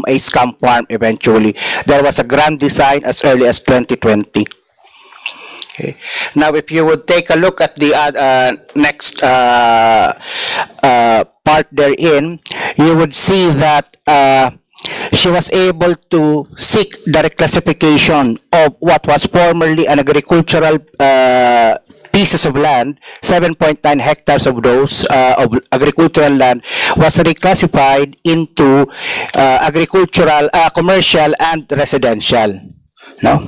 become a scam farm eventually. There was a grand design as early as 2020. Okay. Now, if you would take a look at the next part therein, you would see that she was able to seek the reclassification of what was formerly an agricultural pieces of land. 7.9 hectares of those of agricultural land was reclassified into agricultural, commercial, and residential. No?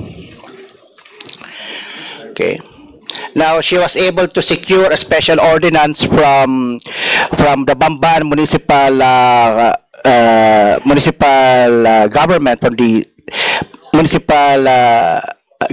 Okay. Now, she was able to secure a special ordinance from the Bamban municipal government, from the municipal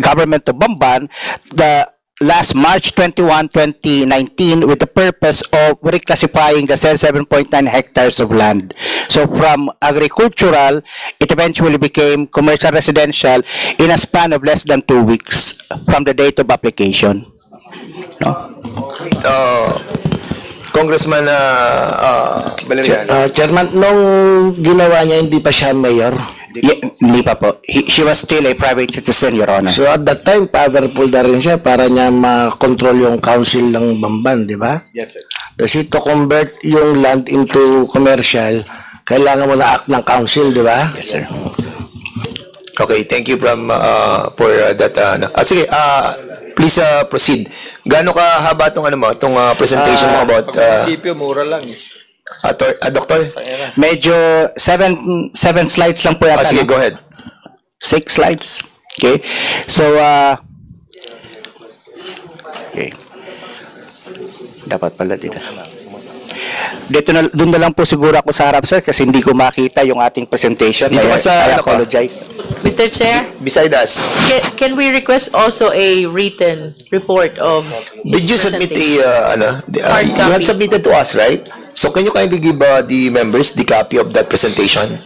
government of Bamban, the last March 21, 2019, with the purpose of reclassifying the 7.9 hectares of land. So from agricultural, it eventually became commercial residential in a span of less than 2 weeks from the date of application. No? Congressman Valerian. Chairman, nung ginawa niya, hindi pa siya mayor? Hindi pa po. She was still a private citizen, Your Honor. So at that time, powerful na rin siya para niya ma-control yung council ng Bamban, di ba? Yes, sir. Kasi to convert yung land into commercial, kailangan mo na act ng council, di ba? Yes, sir. Okay, thank you for that. Sige, please proceed. Gaano kahaba itong presentation mo about... Prinsipyo, mura lang eh. Doctor? Medyo 7 slides lang po yata. Sige, go ahead. 6 slides. Okay. So, okay. Dapat pala dito. Doon na lang po siguro ako sa harap, sir, kasi hindi ko makita yung ating presentation. Dito ka sa, I apologize. Mr. Chair, Beside us. can we request also a written report of Did you submit presentation? Hard you have copy. submitted to us, right? So can you kindly give the members the copy of that presentation?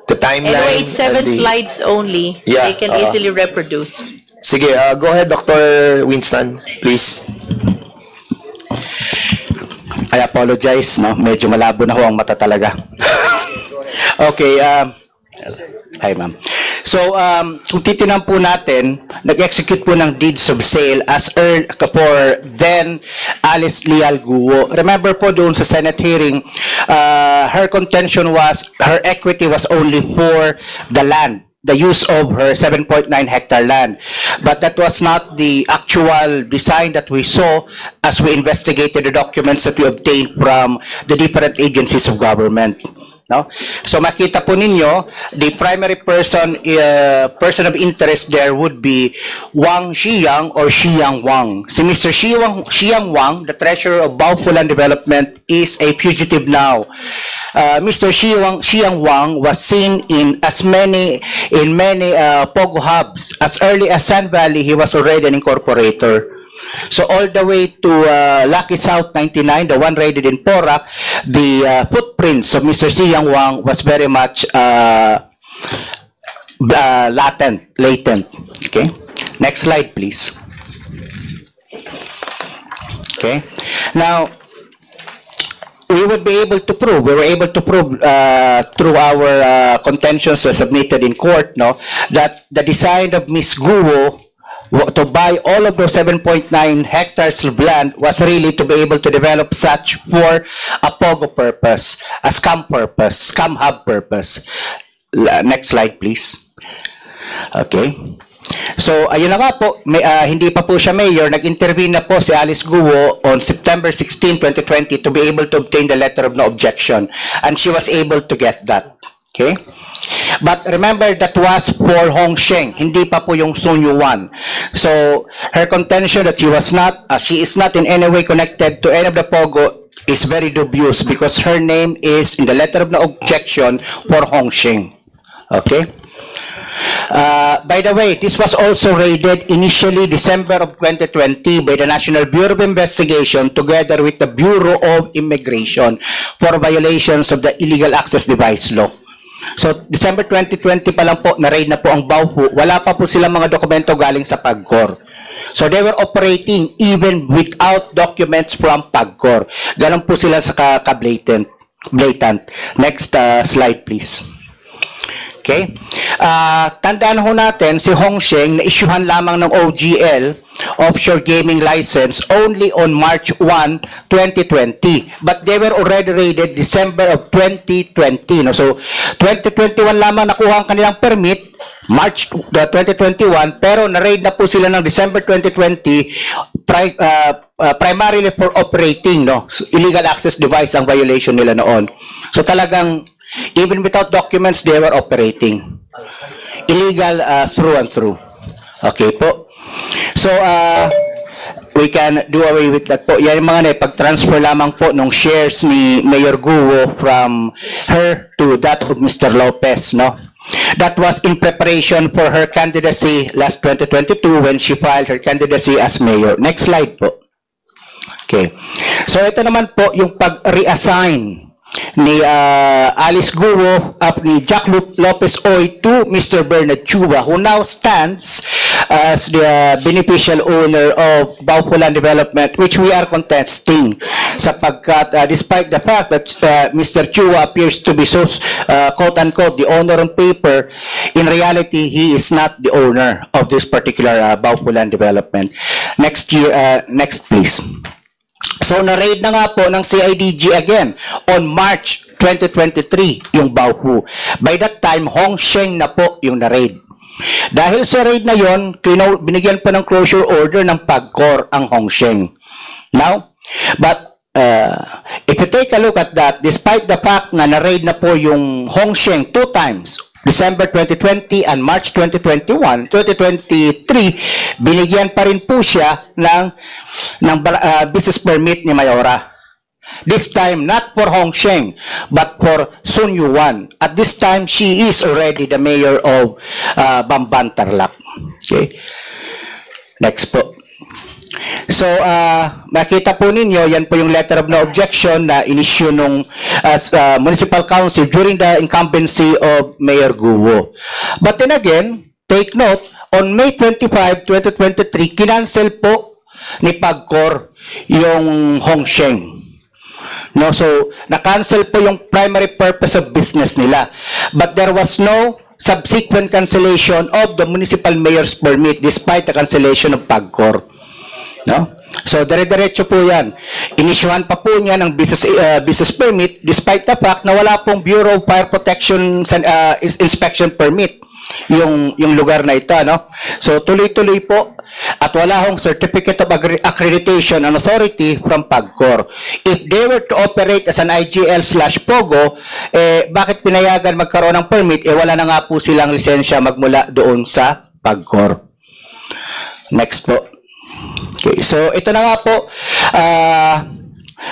The timeline? Anyway, it's 7 and the- slides only. Yeah, They can easily reproduce. Sige, go ahead, Dr. Winston, please. I apologize, no? Medyo malabo na ho ang mata talaga. Okay, hi ma'am. So, kung titinan po natin, nag-execute po ng deeds of sale as for then Alice Leal Guo. Remember po doon sa Senate hearing, her contention was, her equity was only for the land, the use of her 7.9 hectare land. But that was not the actual design that we saw as we investigated the documents that we obtained from the different agencies of government. No? So makita po ninyo, the primary person of interest there would be Wang Xiyang or Xiyang Wang. Si Mr. Xiyang Wang, the treasurer of Baofu Land Development, is a fugitive now. Mr. Xiyang Wang was seen in many Pogo hubs. As early as Sun Valley, he was already an incorporator. So all the way to Lucky South 99, the one raided in Porac, the footprints of Mr. Xiyang Wang was very much latent. Okay, next slide, please. Okay, now we were able to prove through our contentions submitted in court, no, that the design of Ms. Guo to buy all of those 7.9 hectares of land was really to be able to develop such for a POGO purpose, a scam hub purpose. Next slide, please. Okay. So, ayun na nga po, hindi pa po siya mayor, nag-intervene na po si Alice Guo on September 16, 2020 to be able to obtain the letter of no objection. And she was able to get that. Okay? But remember, that was for Hong Sheng, hindi pa po yung Sun Yuan. So, her contention that she is not in any way connected to any of the POGO is very dubious because her name is in the letter of no objection for Hong Sheng. Okay? By the way, this was also raided initially December of 2020 by the National Bureau of Investigation together with the Bureau of Immigration for violations of the Illegal Access Device Law. So, December 2020 pa lang po, na-raid na po ang Baofu. Wala pa po silang mga dokumento galing sa PAGCOR. So, they were operating even without documents from PAGCOR. Ganon po sila sa ka-blatant. Next slide, please. Okay? Tandaan ho natin, si Hong Sheng na-issuehan lamang ng OGL, Offshore Gaming License, only on March 1, 2020. But they were already raided December of 2020. No? So, 2021 lamang nakuha ang kanilang permit, March 2021, pero na-raid na po sila ng December 2020, primarily for operating, no? So, illegal access device ang violation nila noon. So, talagang, even without documents, they were operating. Illegal through and through. Okay po. So, we can do away with that po. Yan yung mga pag-transfer lamang po ng shares ni Mayor Guo from her to that of Mr. Lopez, no? That was in preparation for her candidacy last 2022 when she filed her candidacy as mayor. Next slide po. Okay. So, ito naman po yung pag-reassign ni Alice Guo ni Jack Lopez Oy to Mr. Bernard Chua, who now stands as the beneficial owner of Baupulan Development, which we are contesting sapagkat despite the fact that Mr. Chua appears to be so quote-unquote the owner on paper, in reality he is not the owner of this particular Baupulan Development. Next please. So, na-raid na nga po ng CIDG again on March 2023 yung Baohu. By that time, Hong Sheng na po yung na-raid. Dahil sa raid na yon, binigyan pa ng closure order ng PAGCOR ang Hong Sheng. Now, but if you take a look at that, despite the fact na na-raid na po yung Hong Sheng 2 times, December 2020 and March 2023, binigyan pa rin po siya ng business permit ni Mayora. This time, not for Hong Sheng, but for Sun Yuan. At this time, she is already the mayor of Bamban, Tarlac. Okay? Next po. So, makita po ninyo, yan po yung letter of no objection na in-issue nung Municipal Council during the incumbency of Mayor Guo. But then again, take note, on May 25, 2023, kinancel po ni PAGCOR yung Hong Sheng. No, so, na-cancel po yung primary purpose of business nila. But there was no subsequent cancellation of the municipal mayor's permit despite the cancellation of PAGCOR. No? So, dire-diretso po yan. Inisyuhan pa po niya ng business permit despite the fact na wala pong Bureau of Fire Protection inspection permit yung lugar na ito. No? So, tuloy-tuloy po at wala hong Certificate of Accreditation and Authority from PAGCOR. If they were to operate as an IGL/POGO, bakit pinayagan magkaroon ng permit? Wala na nga po silang lisensya magmula doon sa PAGCOR. Next po. Okay, so ito na nga po,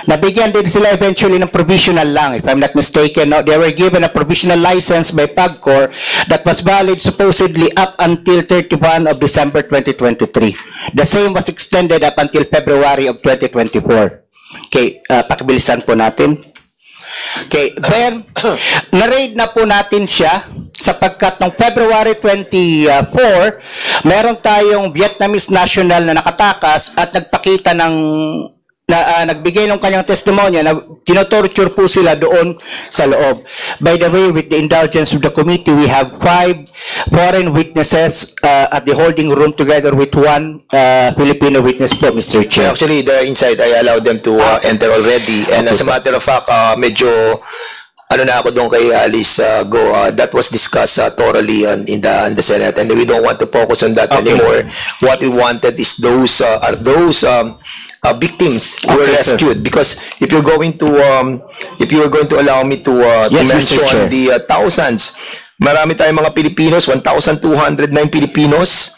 nabigyan din sila eventually ng provisional lang, if I'm not mistaken. No? They were given a provisional license by PAGCOR that was valid supposedly up until 31 of December 2023. The same was extended up until February of 2024. Okay, pakibilisan po natin. Okay, then, na-raid na po natin siya sapagkat noong February 24, meron tayong Vietnamese national na nakatakas at nagpakita ng nagbigay ng kanyang testimonya na tinotorture po sila doon sa loob. By the way, with the indulgence of the committee, we have 5 foreign witnesses at the holding room together with 1 Filipino witness po, Mr. Chair. Actually, the inside, I allowed them to enter already. And as a matter of fact, medyo ano na ako doon kay Alice Go, that was discussed thoroughly in the Senate, and we don't want to focus on that anymore. What we wanted is those victims who were rescued, because if you're going to allow me to Yes, mention Mr. Chair. the thousands, marami tayong mga Pilipinos, 1,209 Filipinos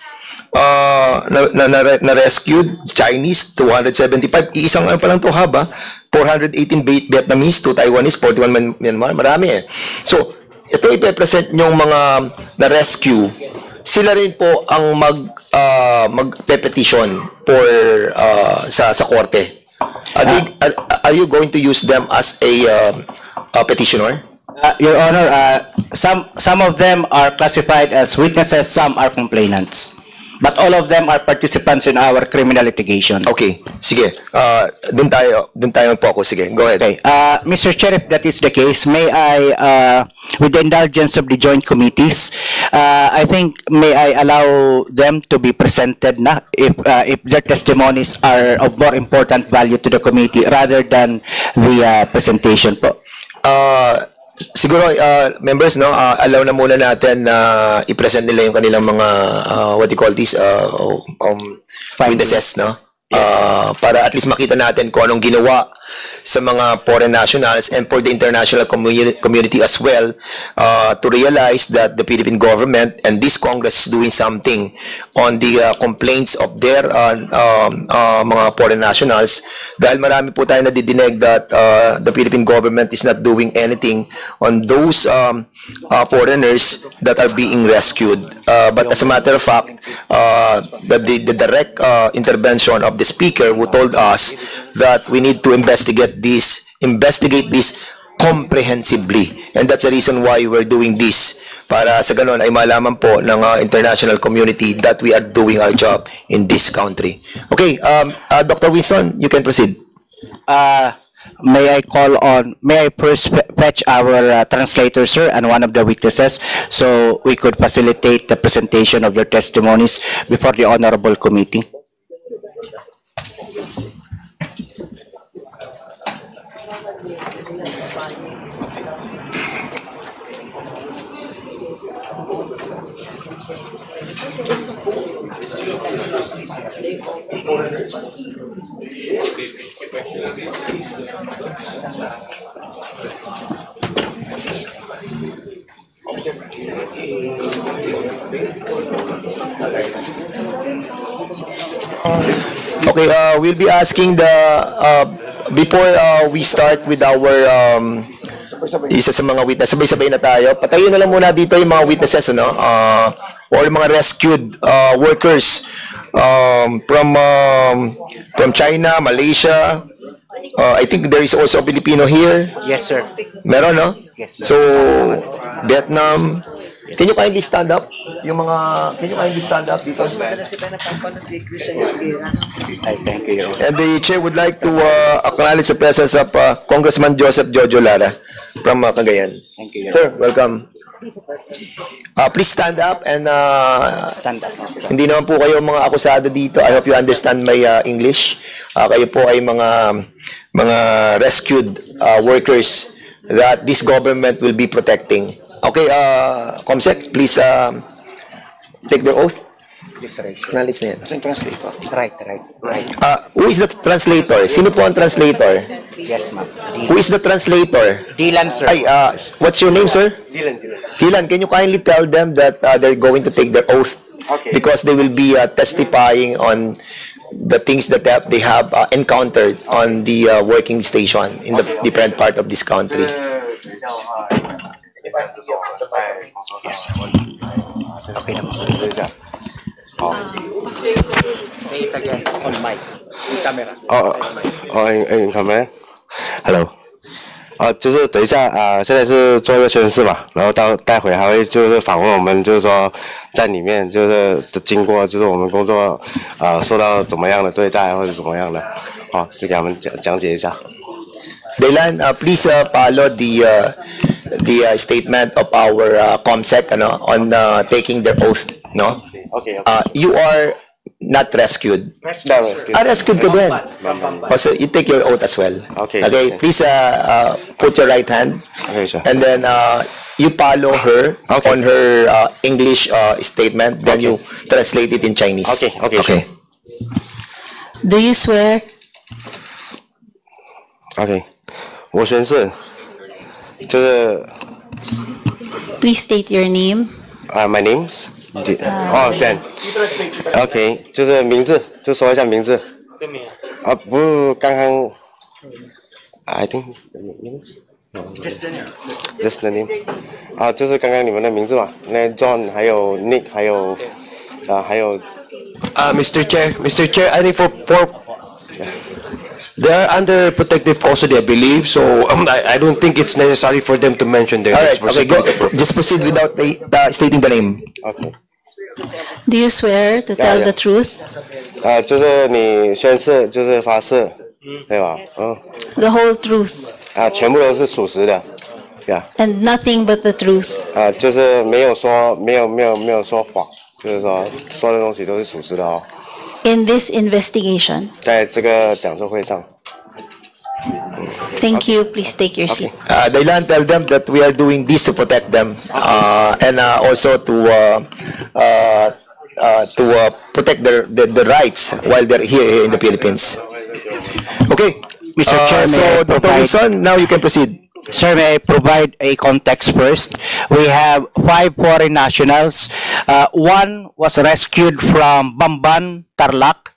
na rescued, Chinese 275, iisang ano pa lang to haba, 418 Vietnamese, 2 Taiwanese, 41 Myanmar, marami eh. So, ito ipe-present yung mga na-rescue, sila rin po ang magpe-petition for sa korte. Are you going to use them as a petitioner? Your Honor, some of them are classified as witnesses, some are complainants. But all of them are participants in our criminal litigation. Okay, sige. Doon tayo focus. Sige, go ahead. Okay. Mr. Chair, if that is the case, may I, with the indulgence of the joint committees, I think may I allow them to be presented na if their testimonies are of more important value to the committee rather than the presentation po. Siguro, members, no, allow na muna natin na i-present nila yung kanilang mga, what you call this, witnesses, no? Para at least makita natin kung anong ginawa sa mga foreign nationals and for the international community as well, to realize that the Philippine government and this Congress is doing something on the complaints of their mga foreign nationals, dahil marami po tayo nadidinig that the Philippine government is not doing anything on those foreigners that are being rescued. But as a matter of fact, the direct intervention of the speaker who told us that we need to investigate this comprehensively. And that's the reason why we're doing this. Para sa ganun ay malaman po ng international community that we are doing our job in this country. Okay, Dr. Wilson, you can proceed. May I first fetch our translator, sir, and one of the witnesses, so we could facilitate the presentation of their testimonies before the honorable committee. Okay, we'll be asking the before we start with our isa sa mga witness, sabay-sabay na tayo. Patayin na lang muna dito yung mga witnesses, ano? Or yung mga rescued workers from China, Malaysia. I think there is also a Filipino here. Yes, sir. Meron, no? Yes, sir. So, Vietnam. Can you kindly stand up? Can you kindly stand up dito? I thank you. And the chair would like to acknowledge the presence of Congressman Joseph Jojo Lara from Cagayan. Thank you. Sir, welcome. Please stand up and Stand up, Mr. hindi naman po kayo mga akusado dito. I hope you understand my English. Kayo po ay mga rescued workers that this government will be protecting. Okay, Comsec, please take the oath. Acknowledge na yan. Right. Who is the translator? Sino po ang translator? Yes, ma'am. Who is the translator? Dylan, sir. Ay, what's your name, sir? Dylan, can you kindly tell them that they're going to take their oath? Okay. Because they will be testifying on the things that they have encountered on the working station in the different part of this country. Yes. Okay naman. Say it again on mic. Camera.你看没 ？Hello， 就是等一下现在是做一个宣誓嘛，然后待会还会就是访问我们，就是说在里面就是经过，就是我们工作受到怎么样的对待或者怎么样的，就给他们讲解一下。Dylan, please follow the statement of our COMSEC on taking their oath, no? Okay. You are not rescued. Rescued. Rescued ka din. So you take your oath as well. Okay. Okay, please put your right hand. Okay, sir. And then you follow her Okay. on her English statement. Then you translate it in Chinese. Okay, sure. Do you swear? OK， 我宣誓，就是 Please state your name. my name's Dan。OK， 就是名字，就说一下名字。不，刚刚 I think just the name。就是刚刚你们的名字嘛，那 John 还有 Nick 还有Mr. Chair, I think for they are under protective custody, I believe. So I don't think it's necessary for them to mention their All names right. for Okay. Go. security purposes. Just proceed without stating the name. OK， Do you swear to tell the truth, 就是你宣誓就是发誓，对吧？ the whole truth, 全部都是属实的，Yeah， and nothing but the truth? 就是没有说说谎，就是说说的东西都是属实的哦。 In this investigation. 在这个讲座会上。 Thank you. Please take your seat. Dailan, tell them that we are doing this to protect them and also to protect their rights while they're here in the Philippines. Okay, Mr. Chair, may I so Dr. provide- Wilson, now you can proceed. Sir, may I provide a context first? We have 5 foreign nationals. One was rescued from Bamban, Tarlac.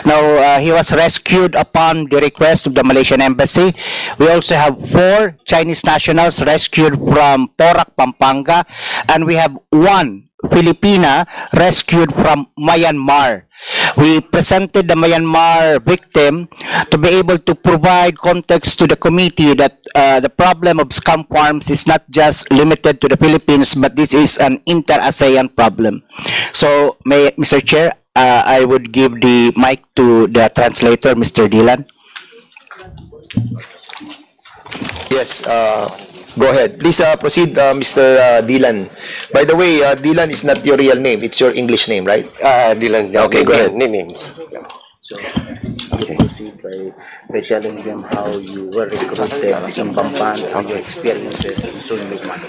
Now, he was rescued upon the request of the Malaysian Embassy. We also have 4 Chinese nationals rescued from Porac, Pampanga. And we have 1 Filipina rescued from Myanmar. We presented the Myanmar victim to be able to provide context to the committee that the problem of scam farms is not just limited to the Philippines, but this is an inter-ASEAN problem. So, Mr. Chair, I would give the mic to the translator, Mr. Dylan. Yes, go ahead. Please proceed, Mr. Dylan. By the way, Dylan is not your real name. It's your English name, right? Dylan. Okay, go ahead. Nicknames. Okay. Proceed by telling them how you were recruited in Bamban and your experiences in Sunlig Man.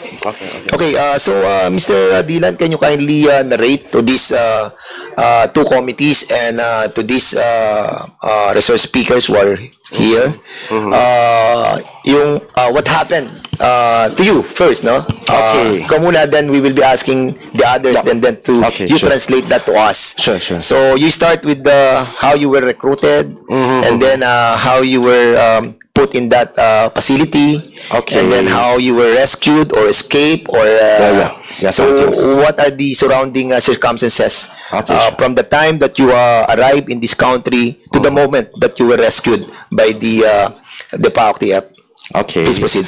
Okay, so Mr. Dylan, can you kindly narrate to these 2 committees and to these resource speakers who are here, yung what happened to you first, no? Okay. Ikaw muna, then we will be asking the others, and then to Okay, you sure. translate that to us. Sure. So you start with how you were recruited, and then how you were put in that facility, Okay. and then how you were rescued or escaped, or Yeah, so some things. what are the surrounding circumstances Okay, sure. from the time that you arrived in this country to the moment that you were rescued by the PAOK-TF? Okay. Please proceed.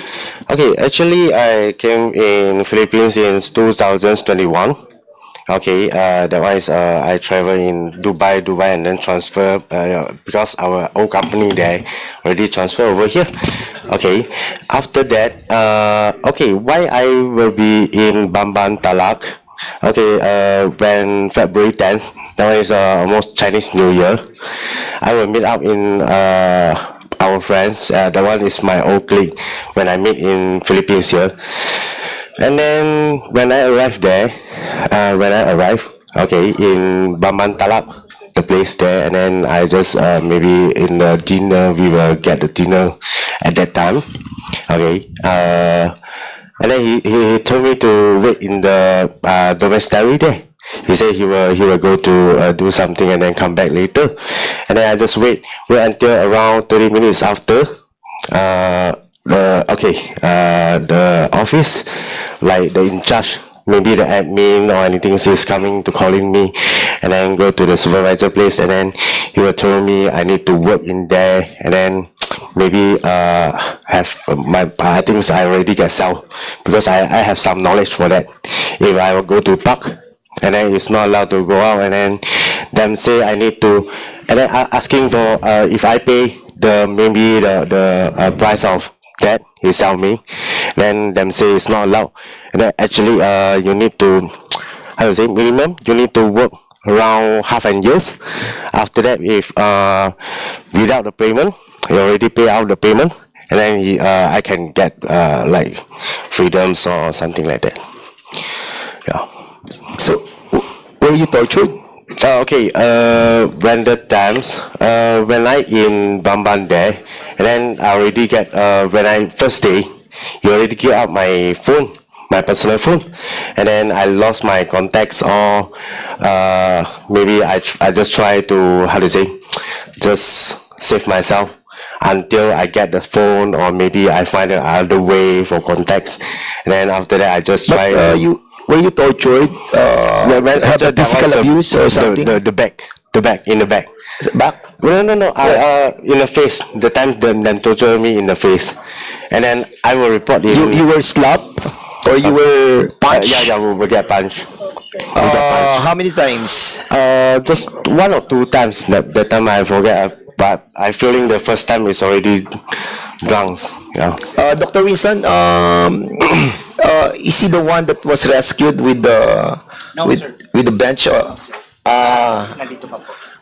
Okay, actually, I came in Philippines in 2021. Okay, that was I travel in Dubai, and then transfer because our old company there already transfer over here. Okay, after that, okay, why I will be in Bamban Talak? Okay, when February 10th, that was almost Chinese New Year. I will meet up in our friends. That one is my old colleague when I meet in Philippines here. And then when I arrived there, okay, in Bamban Talak, the place there, and then I just maybe in the dinner, we will get the dinner at that time. Okay, and then he told me to wait in the domiciliary there. He said he will go to do something and then come back later. And then I just wait until around 30 minutes after. The office, like the in charge, maybe the admin or anything, is coming to calling me, and then go to the supervisor place, and then he will tell me I need to work in there, and then maybe have my things I already get sell, because I have some knowledge for that. If I will go to park, and then it's not allowed to go out, and then them say I need to, and then asking for if I pay the price of that he sell me, then them say it's not allowed, and then actually you need to, how to say, minimum you need to work around half a years. After that, if without the payment, you already pay out the payment, and then I can get like freedoms or something like that. Yeah. So, were you tortured? Okay, when the times, when I in Bamban there, and then I already get, when I first day, you already give out my phone, my personal phone, and then I lost my contacts, or maybe I just try to, how to say, just save myself until I get the phone, or maybe I find another way for contacts, and then after that I just try. Were you tortured? Have a physical abuse or something? The back, in the back. Back? No. In the face. The time them torture me in the face, and then I will report. You were slapped? Or you were punched? Yeah, we will get punched. How many times? Just 1 or 2 times. That time I forget, but I feeling the first time is already drunk. Yeah. Dr. Winston, is he the one that was rescued with the with the bench?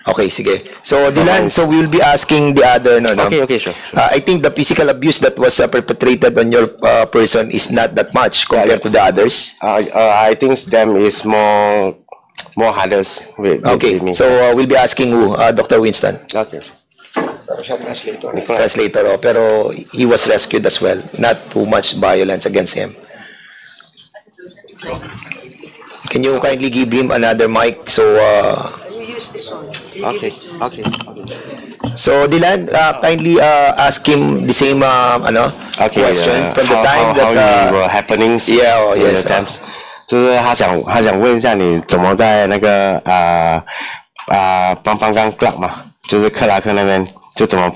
Okay, sige. So, Dylan, so we will be asking the other, no? Okay, sure. I think the physical abuse that was perpetrated on your person is not that much compared to the others. I think them is more hardest with Okay, me. so we'll be asking who? Dr. Winston. Okay. Translator, pero he was rescued as well. Not too much violence against him. Can you kindly give him another mic? So, Okay. so Dylan, kindly ask him the same question from the time how that were happenings. yeah, oh, the yes, times. 就是他想问一下你怎么在那个邦邦刚 club 嘛，就是克拉克那边，就怎么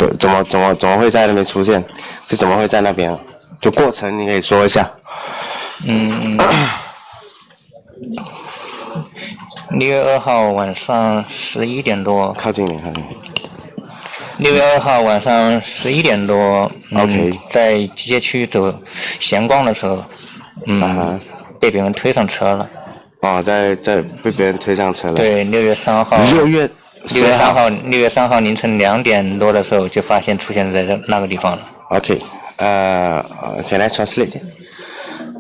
会在那边出现，就怎么会在那边，就过程你可以说一下。 6月2号晚上11点多，靠近你。 6月2号晚上11点多， OK 在街区走闲逛的时候，被别人推上车了。哦，在被别人推上车了。对，6月3号。6月3号凌晨2点多的时候就发现出现在那个地方了。Okay. Can I translate it?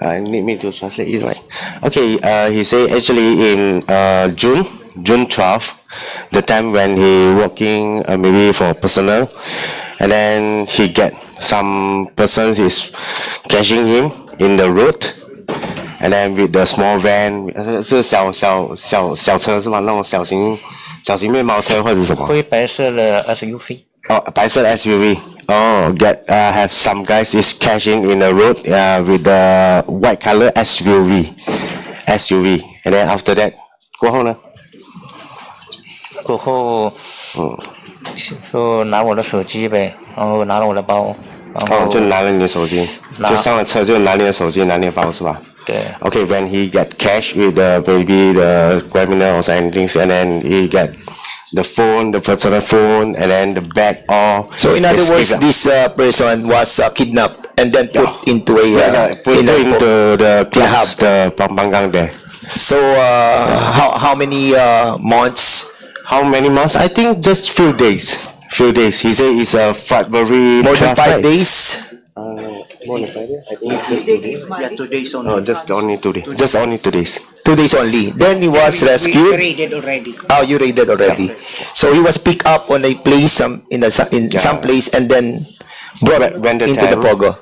I need me to translate it, right? Okay. He say actually in June 12th, the time when he working maybe for personal, and then he get some persons is catching him in the road, and then with the small van, 是小车是吗？那种小型面包车或者什么？灰白色的 SUV。 Oh, 白色 SUV. Oh, have some guys is cashing in the road with the white color SUV, and then after that, 过后呢？过后，就拿我的手机呗，然后拿了我的包，然后就拿了你的手机，就上了车就拿你的手机，拿你的包是吧？对。Okay, when he get cash with the maybe the criminal or anything, and then he get the phone, the personal phone, and then the bag all. So in other words, this person was kidnapped and then put into a into the clubs, the Pampanggang there. So how many months? How many months? I think just few days. He say it's a February. More than 5 days. More than 5 days. I think just 2 days. Yeah, 2 days only. Oh, just only 2 days. Just only 2 days. 2 days only. Then he was rescued. We raided already. Oh, you raided already. So he was picked up on a place, some place, and then brought into the Pogo.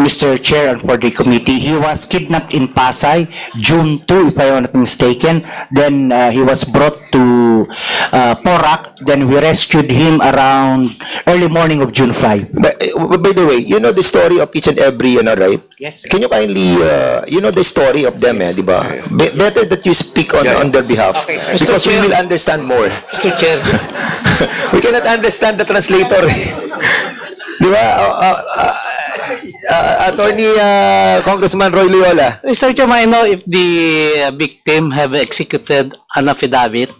Mr. Chair and for the committee, he was kidnapped in Pasay, June 2, if I am not mistaken. Then he was brought to Porac. Then we rescued him around early morning of June 5. By the way, you know the story of each and every, right? Yes, sir. Can you kindly, the story of them, di ba? Better that you speak on their behalf. Okay, sir. Because we will understand more. Mr. Chair. We cannot understand the translator. Di ba? Attorney Congressman Roy Loyola. Mr. Chairman, I know if the victim have executed an affidavit,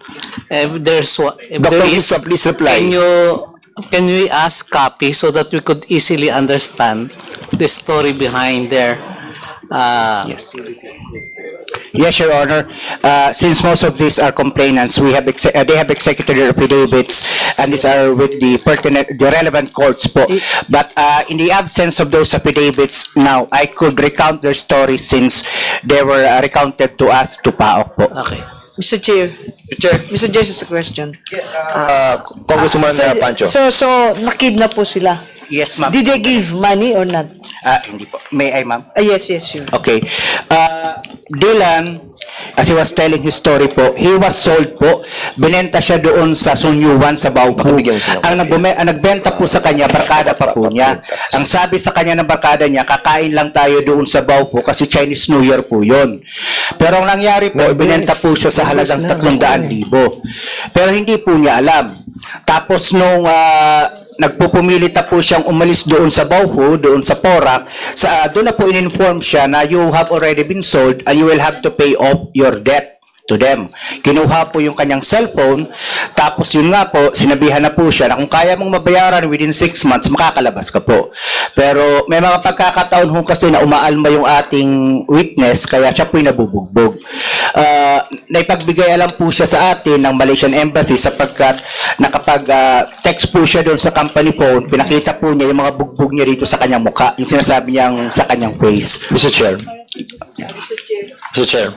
if there's Dr. Visa, please reply. can we ask copy so that we could easily understand the story behind their Yes. Yes, Your Honor. Since most of these are complainants, they have executed their affidavits, and these are with the relevant courts po. But in the absence of those affidavits, now I could recount their story since they were recounted to us to PAOK po. Okay. Mr. Chair, Mr. Chair, is a question. Yes, Congressman Pancho. So nakidnap po sila. Yes, ma'am. Did they give money or not? Hindi po. May I, ma'am? Yes, sure. Okay. Dylan, as he was telling his story po, he was sold po. Binenta siya doon sa Sunyuan sa Baupu. Ang nagbenta po sa kanya, barkada pa po niya. Ang sabi sa kanya ng barkada niya, kakain lang tayo doon sa Baupu kasi Chinese New Year po yun. Pero ang nangyari po, binenta po siya sa halagang 300,000. Pero hindi po niya alam. Tapos nung nagpupumilit na po siyang umalis doon sa Baufu, doon sa Porac, doon na po in-inform siya na you have already been sold and you will have to pay off your debt to them. Kinuha po yung kanyang cellphone, tapos yun nga po, sinabihan na po siya na kung kaya mong mabayaran within 6 months, makakalabas ka po. Pero may mga pagkakataon ho kasi na umaalma yung ating witness, kaya siya po'y nabubugbog. Naipagbigay alam po siya sa atin ng Malaysian Embassy sapagkat nakapag-text po siya doon sa company phone, pinakita po niya yung mga bugbog niya dito sa kanyang mukha, yung sinasabi niyang sa kanyang face. Mr. Chair. Mr. Chair.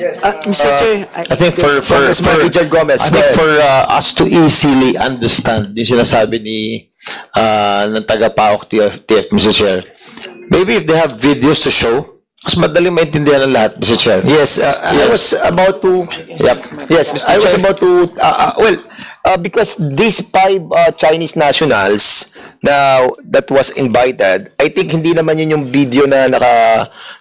Mr. Chair, I think for Richard Gomez, I think for us to easily understand yung sinasabi ni ng taga-PAOK TF, Mr. Chair, maybe if they have videos to show, mas madaling maintindihan ng lahat, Mr. Chair. Yes, I was about to. Yes, I was about to. Because these 5 Chinese nationals now that was invited, I think hindi naman yun yung video na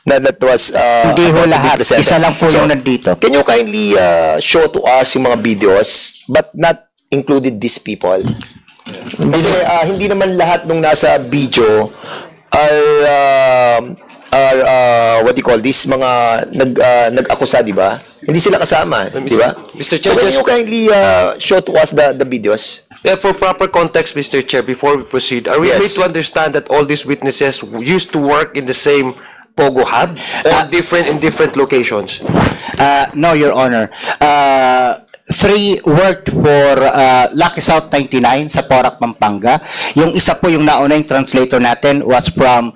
that was. Hindi ho lahat. Isa lang po yung nandito. Can you kindly show to us yung mga videos, but not included these people? Kasi hindi naman lahat nung nasa video are what do you call this, mga nag-akusa, di ba? Hindi sila kasama, di ba? Mr. Chair, so can you kindly show to us the videos? Yeah, for proper context, Mr. Chair, before we proceed, are we made to understand that all these witnesses used to work in the same Pogo hub or in different locations? No, Your Honor. 3 worked for Lucky South 99 sa Porac, Pampanga. Yung isa po, yung naunang translator natin was from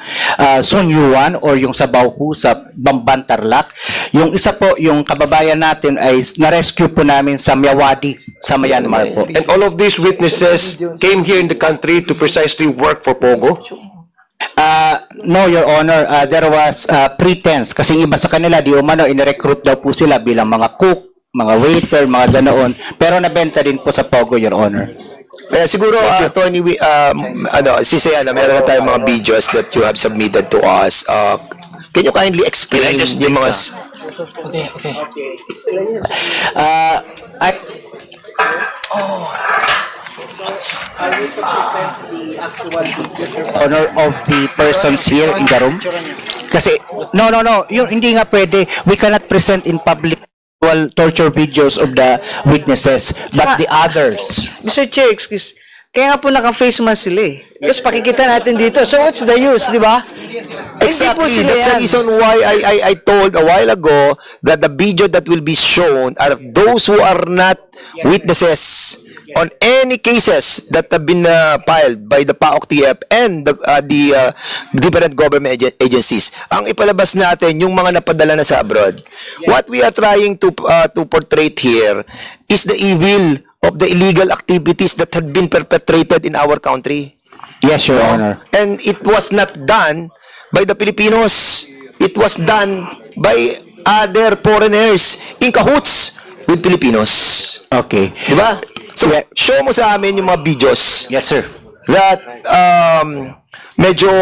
Sun Yuan or yung sa Baufu sa Bamban, Tarlac. Yung isa po, yung kababayan natin ay na-rescue po namin sa Myawaddy sa Myanmar po. And all of these witnesses came here in the country to precisely work for Pogo? No, Your Honor. There was pretense. Kasi iba sa kanila, di umano, in-recruit daw po sila bilang mga cook, mga waiter, mga ganoon. Pero nabenta din po sa Pogo, Your Honor. Siguro, Attorney, si Sayana, meron na tayong mga videos that you have submitted to us. Can you kindly explain yung mga... Okay. I will present the actual honor of the persons here in the room. Kasi, no. Yung hindi nga pwede. We cannot present in public torture videos of the witnesses, but the others. Mr. Chair, excuse. Kaya nga po naka-face mask sila eh. Kasi pakikita natin dito. So what's the use, di ba? Exactly. That's the reason why I told a while ago that the video that will be shown are those who are not witnesses on any cases that have been filed by the PAOK TF and the different government agencies. Ang ipalabas natin yung mga napadala na sa abroad. What we are trying to portray here is the evil of the illegal activities that had been perpetrated in our country. Yes, Your Honor. And it was not done by the Filipinos. It was done by other foreigners in cahoots with Filipinos. Okay. Diba? So, show mo sa amin yung mga videos. Yes, sir. That, medyo,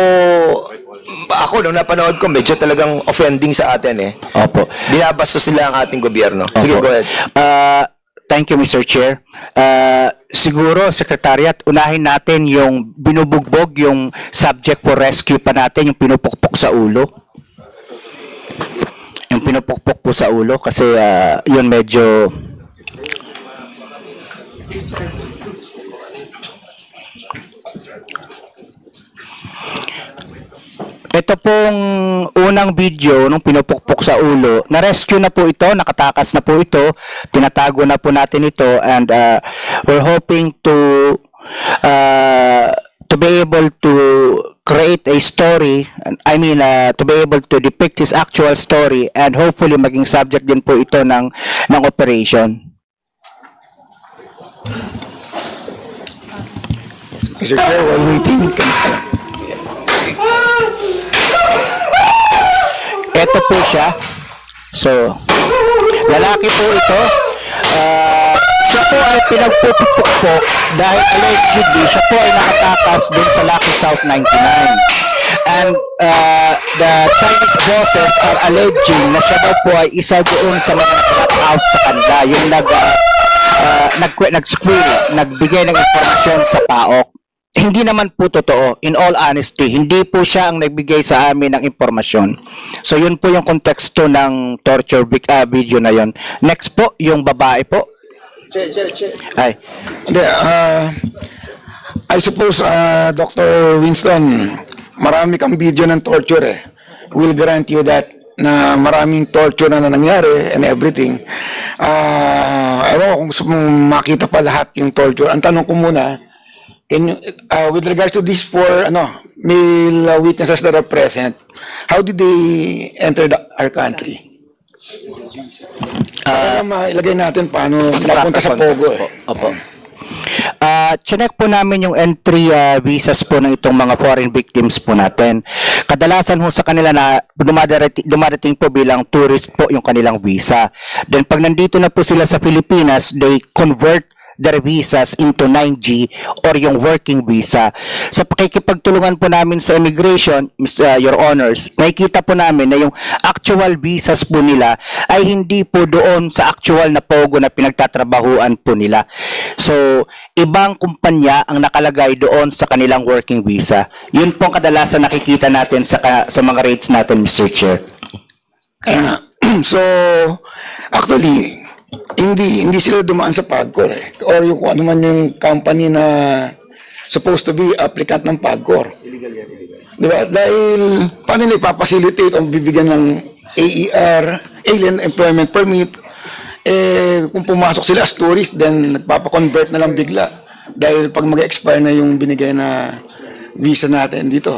ako, nung napanood ko, medyo talagang offending sa atin eh. Opo. Binabastos sila ang ating gobyerno. Sige, go ahead. Thank you, Mr. Chair. Siguro, Secretariat, unahin natin yung binubugbog, yung subject for rescue pa natin, yung pinupukpok sa ulo. Yung pinupukpok po sa ulo kasi yun medyo... Ito pong unang video nung pinupukpok sa ulo, na-rescue na po ito, nakatakas na po ito, tinatago na po natin ito, and we're hoping to be able to create a story, to be able to depict his actual story, and hopefully maging subject din po ito ng operation. Mr. Chair, while waiting, Ito po siya. So, lalaki po ito. Siya po ay pinagpupukpok dahil allegedly siya po ay nakatakas dun sa Lucky South 99. And the Chinese bosses are alleging na siya daw po ay isa doon sa mga nag-out sa kanila. Yung nag-squeal, nagbigay ng informasyon sa PAOK. Hindi naman po totoo. In all honesty, hindi po siya ang nagbigay sa amin ng impormasyon. So yun po yung konteksto ng torture video na yon. Next po, yung babae po. Ay. Hindi, I suppose, Dr. Winston, marami kang video ng torture eh. Will grant you that na maraming torture na nangyari and everything. Ewan ko kung gusto mong makita pa lahat yung torture. Ang tanong ko muna, can you, with regards to these four male witnesses that are present, how did they enter our country? Mailagay natin paano napunta sa Pogo eh. Opo. Chinek po namin yung entry visas po ng itong mga foreign victims po natin. Kadalasan ho sa kanila na dumarating po bilang tourist po yung kanilang visa. Then pag nandito na po sila sa Pilipinas, they convert their visas into 9G or yung working visa. Sa pakikipagtulungan po namin sa immigration, Your Honors, nakikita po namin na yung actual visas po nila ay hindi po doon sa actual na Pogo na pinagtatrabahuan po nila. So, ibang kumpanya ang nakalagay doon sa kanilang working visa. Yun po ang kadalasan nakikita natin sa mga rates natin, Mr. Chair. So, actually, hindi sila dumaan sa PAGCOR eh. Or yung kung ano man yung company na supposed to be applicant ng PAGCOR. Illegal yan, illegal. Diba? Dahil paano nila ipapacilitate o bibigyan ng AER, Alien Employment Permit, kung pumasok sila as tourist, then nagpapakonvert na lang bigla. Dahil pag mag-expire na yung binigay na visa natin dito.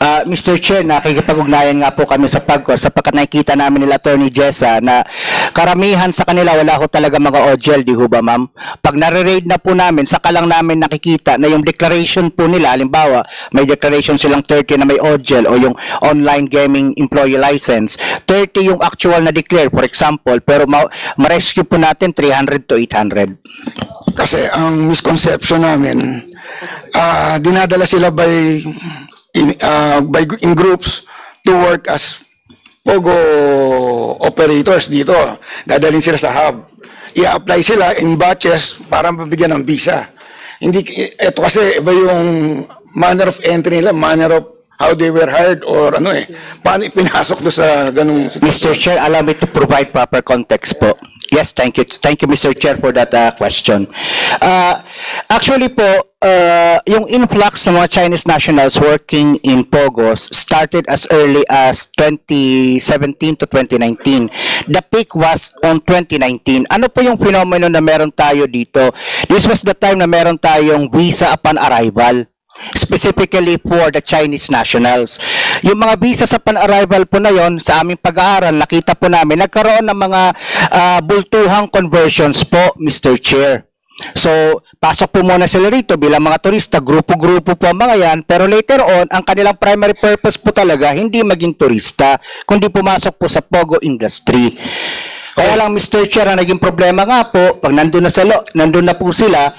Mr. Chair, nakikipag-ugnayan nga po kami sa PAGCOR sapagkat nakikita namin nila Attorney Jessa na karamihan sa kanila wala ho talaga mga OGL, di ho ba ma'am? Pag nare-raid na po namin, saka lang namin nakikita na yung declaration po nila, halimbawa, may declaration silang 30 na may OGL o yung online gaming employee license, 30 yung actual na declare, for example, pero ma-rescue po natin 300 to 800. Kasi ang misconception namin, dinadala sila in groups to work as Pogo operators dito. Dadalhin sila sa hub. I-apply sila in batches para mabigyan ng visa. Ito kasi iba yung manner of entry nila, manner of how they were hired or paano ipinasok do sa ganung Mr. Chair, allow me to provide proper context po. Yes, thank you. Thank you, Mr. Chair, for that question. Actually po, yung influx ng mga Chinese nationals working in Pogos started as early as 2017 to 2019. The peak was on 2019. Ano po yung phenomenon na meron tayo dito? This was the time na meron tayong visa upon arrival, specifically for the Chinese nationals. Yung mga visa sa pan-arrival po na yon, sa aming pag-aaral, nakita po namin, nagkaroon ng mga bultuhang conversions po, Mr. Chair. So, pasok po muna sila rito bilang mga turista, grupo-grupo po ang mga yan, pero later on, ang kanilang primary purpose po talaga, hindi maging turista, kundi pumasok po sa Pogo industry. Kaya lang, Mr. Chair, ang naging problema nga po, pag nandun na po sila,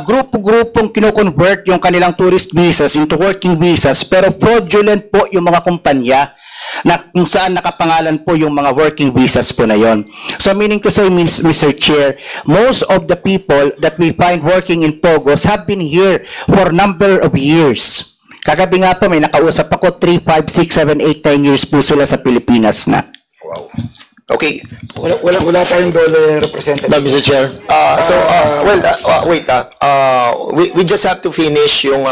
grupo-grupong kino-convert yung kanilang tourist visas into working visas, pero fraudulent po yung mga kumpanya na kung saan nakapangalan po yung mga working visas po na yon. So meaning to say, Mr. Chair, most of the people that we find working in Pogos have been here for a number of years. Kagabi nga po, may nakausap ako, 3, 5, 6, 7, 8, 10 years po sila sa Pilipinas na. Wow. Okay. Wala tayong dole representative. No, Mr. Chair. Wait. We just have to finish yung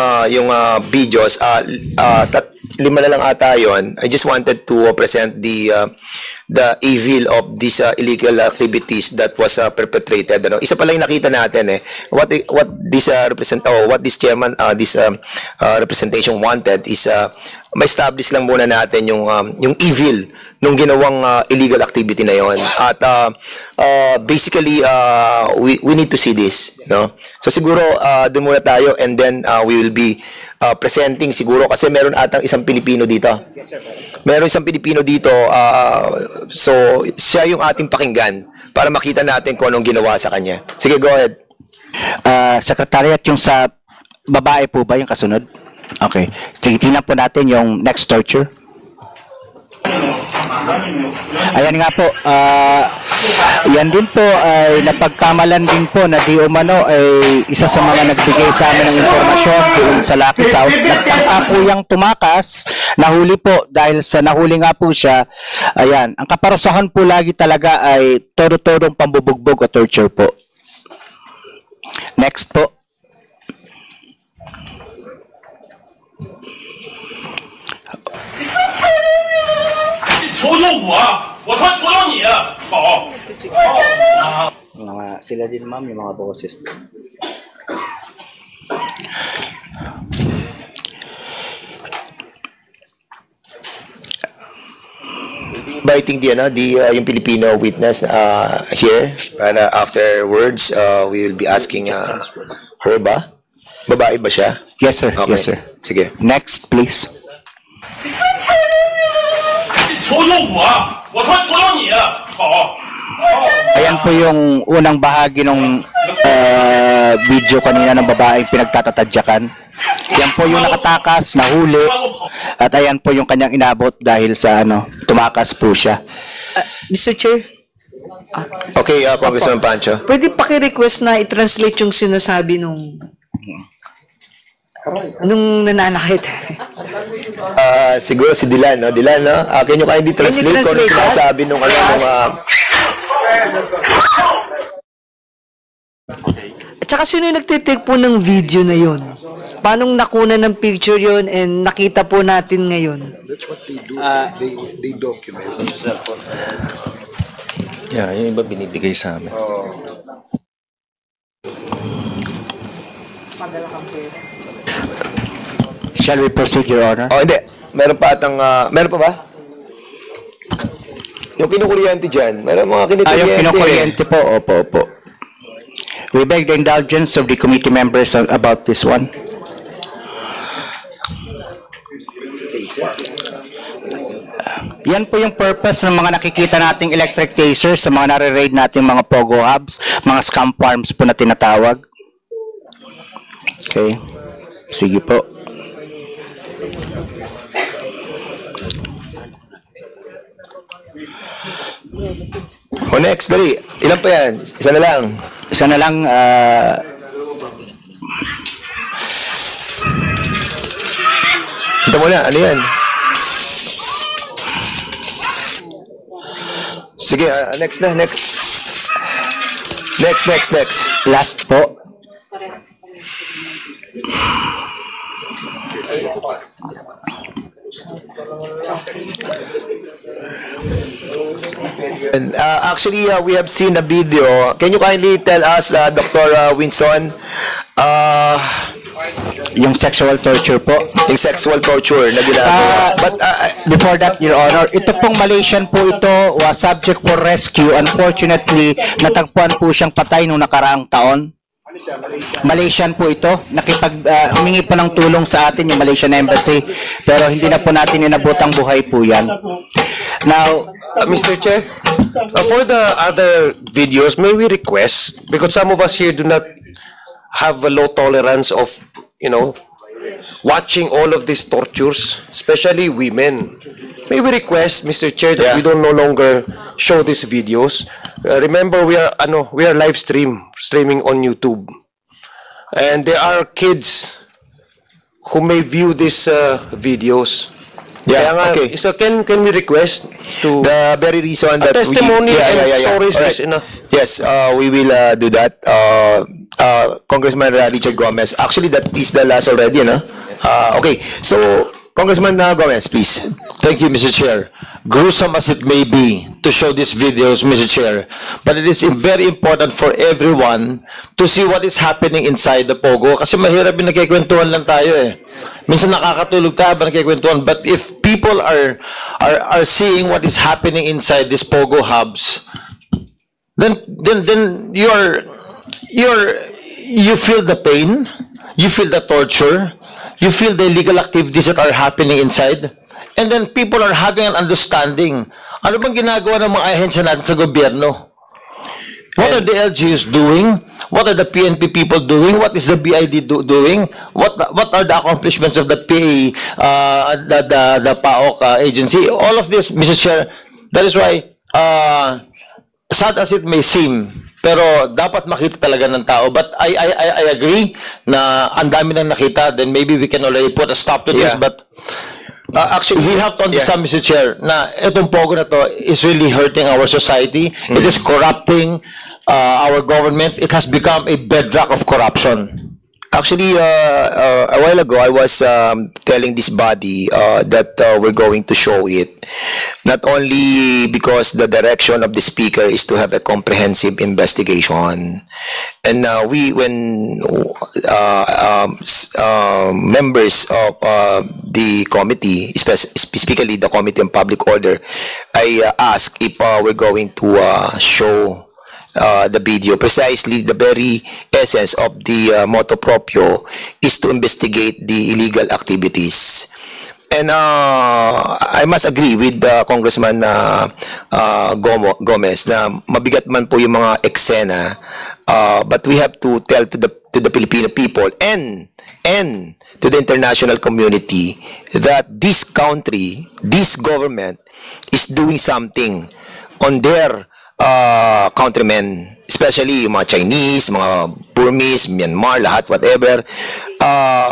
videos. 5 na lang ata yun. I just wanted to present the evil of these illegal activities that was perpetrated. Isa pa lang yung nakita natin what this what this chairman this representation wanted is ma-establish lang muna natin yung evil nung ginawang illegal activity na yon. At basically we need to see this, no? So siguro doon muna tayo and then we will be presenting siguro kasi meron atang isang Pilipino dito. Yes, sir. Meron isang Pilipino dito, so siya yung ating pakinggan para makita natin kung anong ginawa sa kanya. Sige, go ahead. Secretariat, yung sa babae po ba yung kasunod? Okay. Sige, tingnan po natin yung next torture. Ayan nga po, Yan din po ay napagkamalan din po na di umano ay isa sa mga nagbigay sa amin ng impormasyon doon sa Lucky South. Nagtangka po yung tumakas, nahuli po dahil sa nahuli nga po siya. Ayan, ang kaparusahan po lagi talaga ay todo-todong pambubugbog o torture po. Next po. Mga sila din ma'am, yung mga boses. Inviting yung Filipino witness here, and afterwards we will be asking her ba? Babae ba siya? Yes, sir. Okay. Yes, sir. Sige. Next, please. Ayan po yung unang bahagi ng video kanina ng babaeng pinagtatatadyakan. Yan po yung nakatakas, nahuli, at ayan po yung kanyang inabot dahil sa tumakas po siya. Mr. Chair, Okay, Congressman Pancho. pwede paki-request na i-translate yung sinasabi nung nananakit. Siguro si Dylan, no? Dylan, no? Can you kindly translate kung ano sinasabi nung At saka sino yung nagtitake po ng video na yun? Paano nakuna ng picture yun and nakita po natin ngayon? That's what they do. They document. Yeah, yung iba binibigay sa amin. Shall we proceed, Your Honor? Oh, hindi. Meron pa ba? Yung kinukuryente dyan. Meron mga kinukuryente. Yung kinukuryente po, opo. We beg the indulgence of the committee members about this one. Yan po yung purpose ng mga nakikita nating electric tasers sa mga nare-raid nating mga pogo hubs, mga scam farms po na tinatawag. Okay. Sige po. Next, dali. Ilan pa yan? Isa na lang. Isa na lang, Ito muna, ano yan? Sige, next. Next. Last po. And, actually, we have seen a video. Can you kindly tell us, Dr. Winston, yung sexual torture po? Yung sexual torture na ginagawa. But, before that, Your Honor, ito pong Malaysian po ito, was subject for rescue. Unfortunately, natagpuan po siyang patay nung nakaraang taon. Malaysian po ito. Humingi po ng tulong sa atin yung Malaysian Embassy, pero hindi na po natin inabotang buhay po yan. Now, Mr. Chair, for the other videos, may we request, because some of us here do not have a low tolerance of, watching all of these tortures, especially women. May we request, Mr. Chair, that we don't no longer show these videos. Remember, we are live streaming on YouTube, and there are kids who may view these videos. Yeah, okay. So can we request to the very reason that testimony and stories right. is enough? Yes, we will do that. Congressman Richard Gomez. Actually, that is the last already, no? Okay, so Congressman Gomez, please. Thank you, Mr. Chair. Gruesome as it may be to show these videos, Mr. Chair, but it is very important for everyone to see what is happening inside the Pogo. Kasi mahirap yung nagkikwentuhan lang tayo eh. Minsan nakakatulog tayo ba nagkikwentuhan. But if people are seeing what is happening inside these Pogo hubs, then you feel the pain, you feel the torture, you feel the illegal activities that are happening inside, and then people are having an understanding. Ano bang ginagawa ng mga ahensya natin sa gobyerno? What are the LGUs doing? What are the PNP people doing? What is the BID doing? What are the accomplishments of the PA, the PAOK agency? All of this, Mr. Chair, that is why sad as it may seem, pero dapat makita talaga ng tao. But I agree na ang dami nang nakita, then maybe we can already put a stop to this, Yeah. but actually, we have to understand, Mr. Chair, na itong pogo na to is really hurting our society. It is corrupting our government. It has become a bedrock of corruption. Actually, a while ago, I was telling this body that we're going to show it, not only because the direction of the speaker is to have a comprehensive investigation, and when members of the committee, specifically the Committee on Public Order, I asked if we're going to show the video. Precisely the very essence of the motu proprio is to investigate the illegal activities. And I must agree with Congressman Gomez na mabigat man po yung mga eksena, but we have to tell to the Filipino people and to the international community that this country, this government is doing something on their countrymen, especially yung mga Chinese, mga Burmese, Myanmar, lahat, whatever.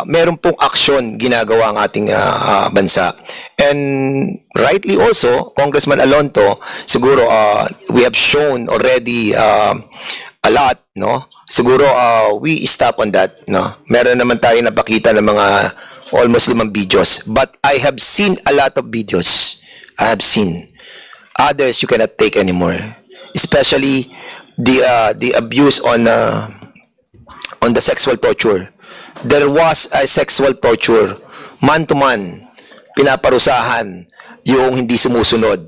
Meron pong aksyon ginagawa ang ating bansa. And rightly also, Congressman Alonto, siguro we have shown already a lot, no? Siguro we stop on that, no? Meron naman tayo napakita ng mga almost 5 videos. But I have seen a lot of videos. I have seen. Others you cannot take anymore. Especially the abuse on the sexual torture. There was a sexual torture, man to man, pinaparusahan yung hindi sumusunod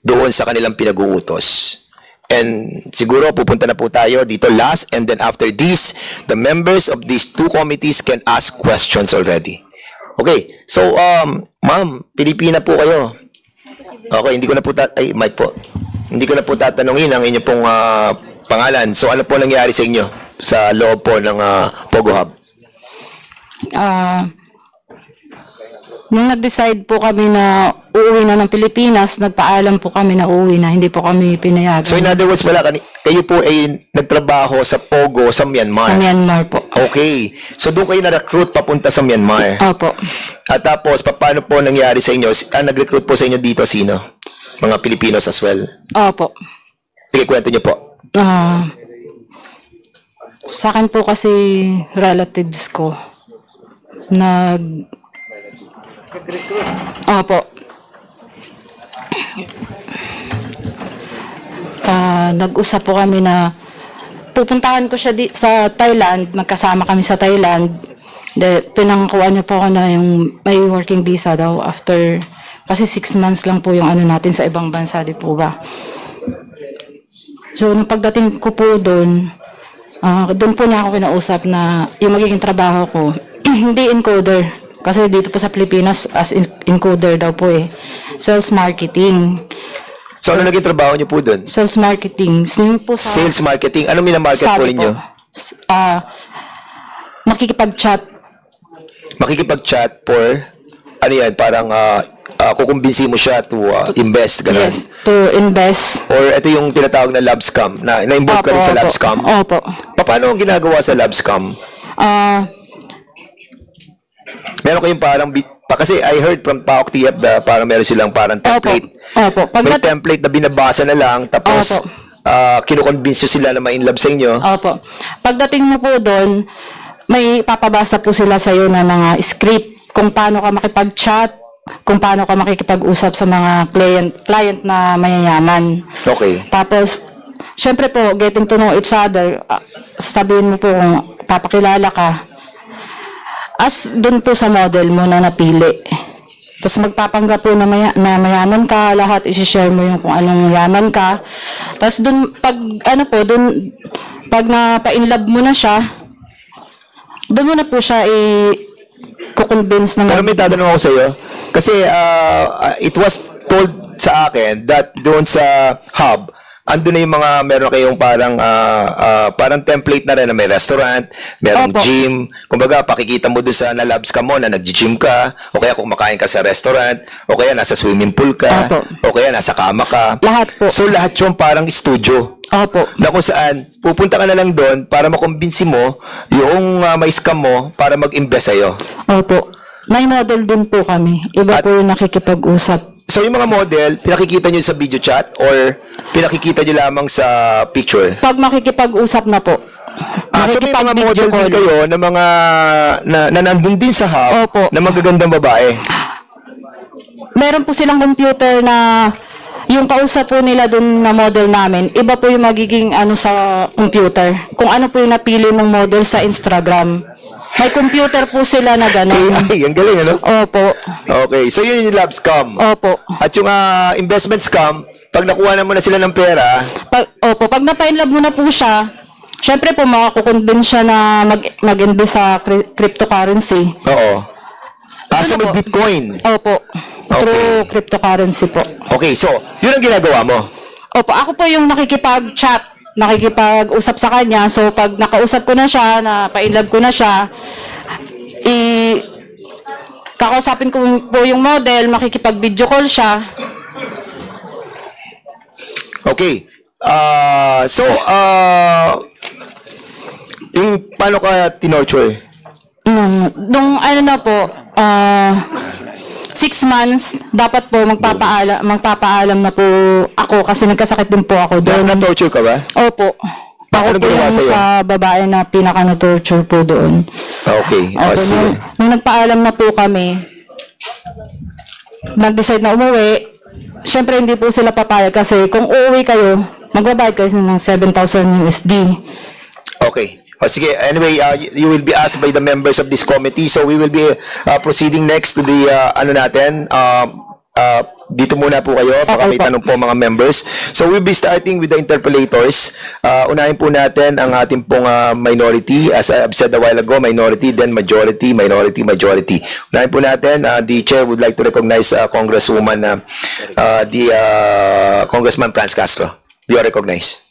doon sa kanilang pinag-uutos. And siguro pupunta na po tayo dito last, and then after this, the members of these two committees can ask questions already. Okay, so ma'am, Pilipina po kayo. Okay, hindi ko na po mic po. Hindi ko na po tatanungin ang inyong pong pangalan. So ano po nangyari sa inyo sa loob po ng Pogo Hub? Nung nag-decide po kami na uuwi na ng Pilipinas, nagpaalam po kami na uuwi na, hindi po kami pinayagan. So in other words, kayo po ay nagtrabaho sa Pogo sa Myanmar? Sa Myanmar po. Okay. So doon kayo na-recruit papunta sa Myanmar? Opo. At tapos, paano po nangyari sa inyo? Nag-recruit po sa inyo dito sino? Mga Pilipinos as well? Opo. Sige, kwento niyo po. Sa akin po kasi relatives ko Opo. Nag-usap po kami na pupuntahan ko siya sa Thailand, magkasama kami sa Thailand. Pinangkuhan niyo po ako na yung may working visa daw after, kasi 6 months lang po yung ano natin sa ibang bansa, di po ba? So, nung pagdating ko po doon po niya ako kinausap na yung magiging trabaho ko, hindi encoder. Kasi dito po sa Pilipinas, as encoder daw po eh. Sales marketing. So, ano naging trabaho niyo po doon? Sales marketing. Sales marketing? Ano minamarket po ninyo? Makikipag-chat. Makikipag-chat for, ano yan, parang kukumbinsi mo siya to invest, gano'n? Yes, to invest. Or ito yung tinatawag na lab scam, na-involve ka rin sa lab scam? Opo. Paano ang ginagawa sa lab scam? Meron kayong parang, kasi I heard from PAOK TF na parang meron silang parang template. Opo. May template na binabasa na lang, tapos kinukonvince sila na ma-inlove sa inyo. Opo. Pagdating mo po doon, may papabasa po sila sa iyo na mga script kung paano ka makipag-chat, kung paano ka makikipag-usap sa mga client na mayayaman. Okay. Tapos, syempre po, getting to know each other, sabihin mo po kung papakilala ka, as dun po sa model mo na napili. Tapos magpapanggap po na mayaman ka, lahat isi-share mo yung kung anong yaman ka. Tapos dun, pag napa-inlove mo na siya, dun mo na po siya i-convince na... Pero may tatanong ako sa iyo, kasi it was told sa akin that doon sa hub, ando na yung mga meron kayong parang template na rin na may restaurant, merong Opo. gym. Kumbaga, pakikita mo doon sa na-labs ka mo na nag-gym ka, o kaya kumakain ka sa restaurant, o kaya nasa swimming pool ka, Opo. o kaya nasa kama ka. Lahat po. So, lahat yung parang studio. Opo. Na kung saan, pupunta ka na lang doon para makumbinsi mo yung may scam mo para mag-invest sa'yo. Opo. May model din po kami. Iba po yung nakikipag-usap. So, yung mga model, pinakikita nyo sa video chat or pinakikita nyo lamang sa picture? Pag makikipag-usap na po. So may mga model din kayo na mga na nandun din sa hub na magagandang babae. Meron po silang computer na yung kausap po nila dun na model namin, iba po yung magiging sa computer. Kung ano po yung napili mong model sa Instagram. May computer po sila na gano'n. Ay, ang galing, ano? Opo. Okay, so yun yung lab scam. Opo. At yung investment scam, pag nakuha naman na sila ng pera, Pag na-painlove mo na po siya, syempre po makakukonvince siya na mag-invest sa cryptocurrency. oo. So may Bitcoin. Opo. Through cryptocurrency po. Okay, so yun ang ginagawa mo. Opo, ako po yung nakikipag-chat, nakikipag-usap sa kanya. So, pag nakausap ko na siya, na pa-inlove ko na siya, kakausapin ko po yung model, makikipag-video call siya. Okay. Yung paano ka tinorture? Nung na po, 6 months, dapat po magpapaalam na po ako kasi nagkasakit din po ako doon. Na-torture ka ba? Opo. Ako po yung sa babae na pinaka-na-torture po doon. Okay. Opo, nung nagpaalam na po kami, nag-decide na umuwi, syempre hindi po sila papayag kasi kung uuwi kayo, magbabayad kayo ng 7,000 USD. Okay. Sige, anyway, you will be asked by the members of this committee. So we will be proceeding next to the dito muna po kayo baka may tanong po mga members. So we'll be starting with the interpellators. Unahin po natin ang ating pong minority. As I've said a while ago, minority, then majority, minority, majority. Unahin po natin, the chair would like to recognize Congresswoman, Congressman Franz Castro. You are recognized.